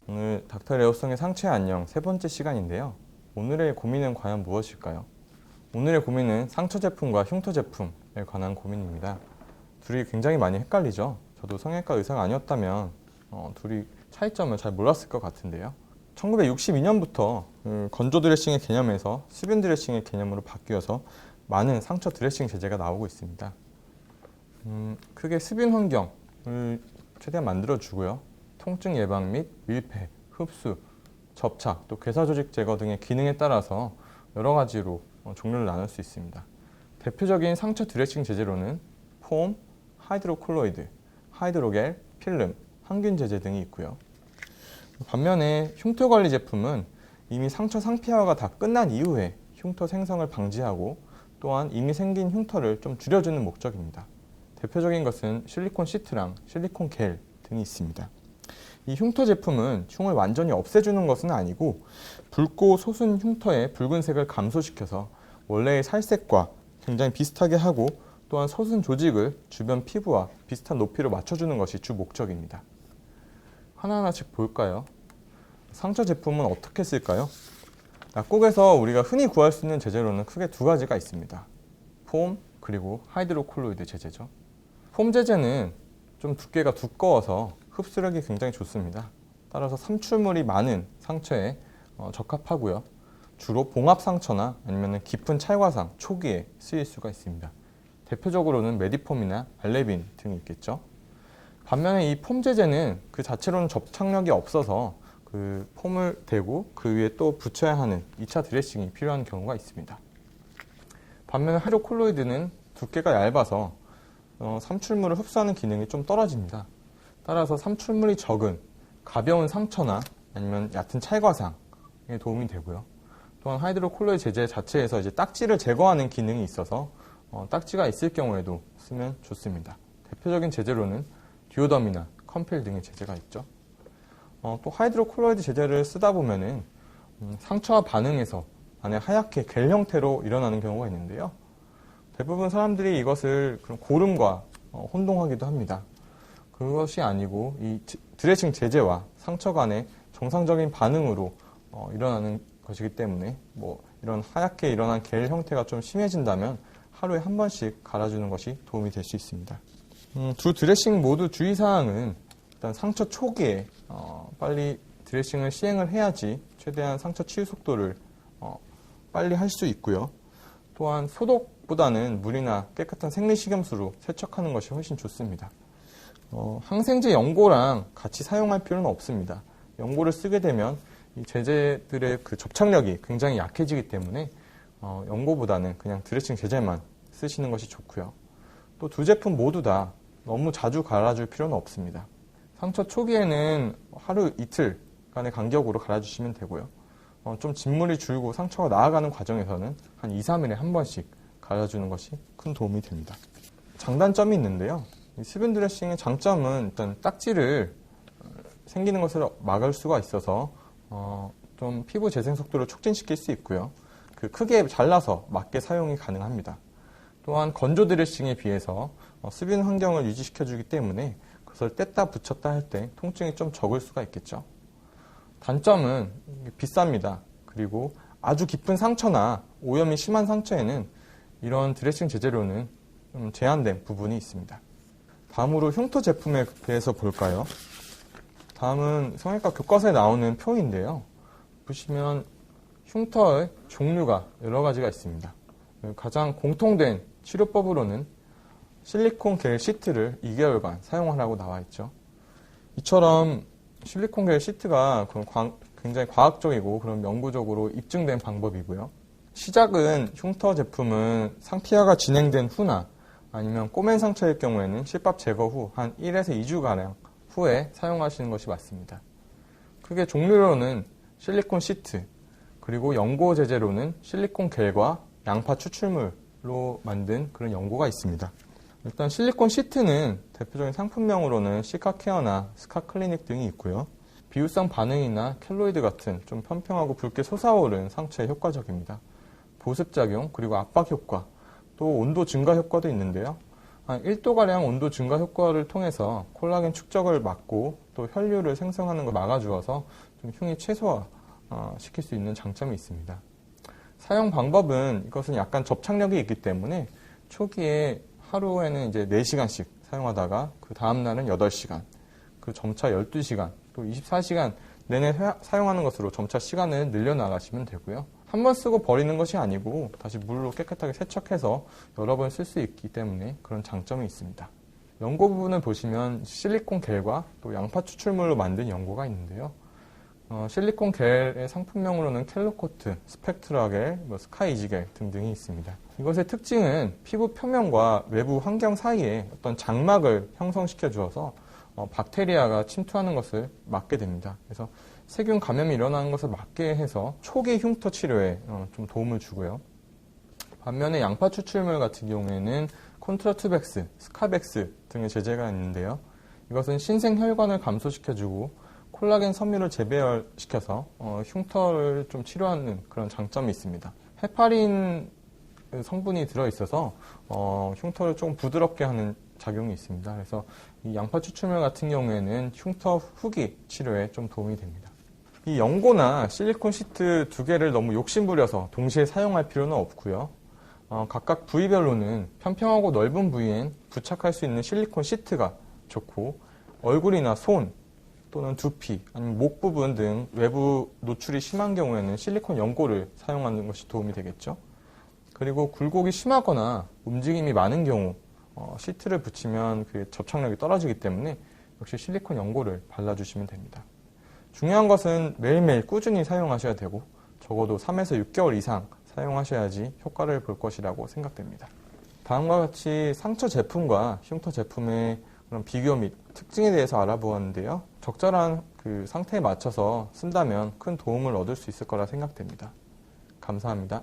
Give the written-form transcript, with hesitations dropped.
오늘 닥터 레오송의 상처의 안녕 세 번째 시간인데요. 오늘의 고민은 과연 무엇일까요? 오늘의 고민은 상처 제품과 흉터 제품에 관한 고민입니다. 둘이 굉장히 많이 헷갈리죠? 저도 성형외과 의사가 아니었다면 둘이 차이점을 잘 몰랐을 것 같은데요. 1962년부터 건조 드레싱의 개념에서 수분 드레싱의 개념으로 바뀌어서 많은 상처 드레싱 제제가 나오고 있습니다. 크게 수분 환경을 최대한 만들어주고요. 통증 예방 및 밀폐, 흡수, 접착, 또 괴사 조직 제거 등의 기능에 따라서 여러 가지로 종류를 나눌 수 있습니다. 대표적인 상처 드레싱 제제로는 폼, 하이드로콜로이드, 하이드로겔, 필름, 항균 제제 등이 있고요. 반면에 흉터 관리 제품은 이미 상처 상피화가 다 끝난 이후에 흉터 생성을 방지하고 또한 이미 생긴 흉터를 좀 줄여주는 목적입니다. 대표적인 것은 실리콘 시트랑 실리콘 겔 등이 있습니다. 이 흉터 제품은 흉을 완전히 없애주는 것은 아니고 붉고 솟은 흉터의 붉은색을 감소시켜서 원래의 살색과 굉장히 비슷하게 하고 또한 솟은 조직을 주변 피부와 비슷한 높이로 맞춰주는 것이 주 목적입니다. 하나하나씩 볼까요? 상처 제품은 어떻게 쓸까요? 약국에서 우리가 흔히 구할 수 있는 제재로는 크게 두 가지가 있습니다. 폼 그리고 하이드로콜로이드 제제죠. 폼 제제는 좀 두께가 두꺼워서 흡수력이 굉장히 좋습니다. 따라서 삼출물이 많은 상처에 적합하고요. 주로 봉합 상처나 아니면 깊은 찰과상 초기에 쓰일 수가 있습니다. 대표적으로는 메디폼이나 알레빈 등이 있겠죠. 반면에 이 폼 제제는 그 자체로는 접착력이 없어서 그 폼을 대고 그 위에 또 붙여야 하는 2차 드레싱이 필요한 경우가 있습니다. 반면에 하이드로콜로이드는 두께가 얇아서 삼출물을 흡수하는 기능이 좀 떨어집니다. 따라서 삼출물이 적은 가벼운 상처나 아니면 얕은 찰과상에 도움이 되고요. 또한 하이드로콜로이드 제제 자체에서 이제 딱지를 제거하는 기능이 있어서 딱지가 있을 경우에도 쓰면 좋습니다. 대표적인 제제로는 듀오덤이나 컴필 등의 제제가 있죠. 또 하이드로콜로이드 제제를 쓰다 보면은 상처와 반응해서 안에 하얗게 겔 형태로 일어나는 경우가 있는데요. 대부분 사람들이 이것을 고름과 혼동하기도 합니다. 그것이 아니고 이 드레싱 제제와 상처 간의 정상적인 반응으로 일어나는 것이기 때문에 이런 하얗게 일어난 겔 형태가 좀 심해진다면 하루에 한 번씩 갈아주는 것이 도움이 될 수 있습니다. 두 드레싱 모두 주의사항은 일단 상처 초기에 빨리 드레싱을 시행을 해야지 최대한 상처 치유 속도를 빨리 할 수 있고요. 또한 소독보다는 물이나 깨끗한 생리식염수로 세척하는 것이 훨씬 좋습니다. 항생제 연고랑 같이 사용할 필요는 없습니다. 연고를 쓰게 되면 이 제제들의 그 접착력이 굉장히 약해지기 때문에 연고보다는 그냥 드레싱 제제만 쓰시는 것이 좋고요. 또 두 제품 모두 다 너무 자주 갈아줄 필요는 없습니다. 상처 초기에는 하루 이틀간의 간격으로 갈아주시면 되고요. 좀 진물이 줄고 상처가 나아가는 과정에서는 한 2, 3일에 한 번씩 갈아주는 것이 큰 도움이 됩니다. 장단점이 있는데요. 이 수분 드레싱의 장점은 일단 딱지를 생기는 것을 막을 수가 있어서 좀 피부 재생 속도를 촉진시킬 수 있고요. 크게 잘라서 맞게 사용이 가능합니다. 또한 건조 드레싱에 비해서 수분 환경을 유지시켜주기 때문에 그것을 뗐다 붙였다 할 때 통증이 좀 적을 수가 있겠죠. 단점은 비쌉니다. 그리고 아주 깊은 상처나 오염이 심한 상처에는 이런 드레싱 제재료는 좀 제한된 부분이 있습니다. 다음으로 흉터 제품에 대해서 볼까요? 다음은 성형외과 교과서에 나오는 표인데요. 보시면 흉터의 종류가 여러 가지가 있습니다. 가장 공통된 치료법으로는 실리콘 겔 시트를 2개월간 사용하라고 나와 있죠. 이처럼 실리콘 겔 시트가 굉장히 과학적이고 그런 연구적으로 입증된 방법이고요. 시작은 흉터 제품은 상피화가 진행된 후나 아니면 꼬맨 상처일 경우에는 실밥 제거 후 한 1에서 2주가량 후에 사용하시는 것이 맞습니다. 크게 종류로는 실리콘 시트, 그리고 연고 제제로는 실리콘 겔과 양파 추출물로 만든 그런 연고가 있습니다. 일단 실리콘 시트는 대표적인 상품명으로는 시카케어나 스카클리닉 등이 있고요. 비유성 반응이나 켈로이드 같은 좀 평평하고 붉게 솟아오른 상처에 효과적입니다. 보습작용, 그리고 압박 효과, 또 온도 증가 효과도 있는데요. 한 1도가량 온도 증가 효과를 통해서 콜라겐 축적을 막고 또 혈류를 생성하는 걸 막아주어서 좀 흉이 최소화 시킬 수 있는 장점이 있습니다. 사용 방법은 이것은 약간 접착력이 있기 때문에 초기에 하루에는 이제 4시간씩 사용하다가 그 다음날은 8시간, 그 점차 12시간, 또 24시간 내내 사용하는 것으로 점차 시간을 늘려나가시면 되고요. 한 번 쓰고 버리는 것이 아니고 다시 물로 깨끗하게 세척해서 여러 번 쓸 수 있기 때문에 그런 장점이 있습니다. 연고 부분을 보시면 실리콘 겔과 또 양파 추출물로 만든 연고가 있는데요. 실리콘 겔의 상품명으로는 켈로코트, 스펙트라 겔, 스카이 이지 겔 등등이 있습니다. 이것의 특징은 피부 표면과 외부 환경 사이에 어떤 장막을 형성시켜 주어서 박테리아가 침투하는 것을 막게 됩니다. 그래서 세균 감염이 일어나는 것을 막게 해서 초기 흉터 치료에 좀 도움을 주고요. 반면에 양파 추출물 같은 경우에는 콘트라투벡스, 스카벡스 등의 제제가 있는데요. 이것은 신생 혈관을 감소시켜주고 콜라겐 섬유를 재배열시켜서 흉터를 좀 치료하는 그런 장점이 있습니다. 헤파린 성분이 들어있어서 흉터를 조금 부드럽게 하는 작용이 있습니다. 그래서 이 양파 추출물 같은 경우에는 흉터 후기 치료에 좀 도움이 됩니다. 이 연고나 실리콘 시트 두 개를 너무 욕심부려서 동시에 사용할 필요는 없고요. 각각 부위별로는 평평하고 넓은 부위엔 부착할 수 있는 실리콘 시트가 좋고 얼굴이나 손 또는 두피 아니면 목 부분 등 외부 노출이 심한 경우에는 실리콘 연고를 사용하는 것이 도움이 되겠죠. 그리고 굴곡이 심하거나 움직임이 많은 경우 시트를 붙이면 그 접착력이 떨어지기 때문에 역시 실리콘 연고를 발라주시면 됩니다. 중요한 것은 매일매일 꾸준히 사용하셔야 되고 적어도 3에서 6개월 이상 사용하셔야지 효과를 볼 것이라고 생각됩니다. 다음과 같이 상처 제품과 흉터 제품의 그런 비교 및 특징에 대해서 알아보았는데요. 적절한 그 상태에 맞춰서 쓴다면 큰 도움을 얻을 수 있을 거라 생각됩니다. 감사합니다.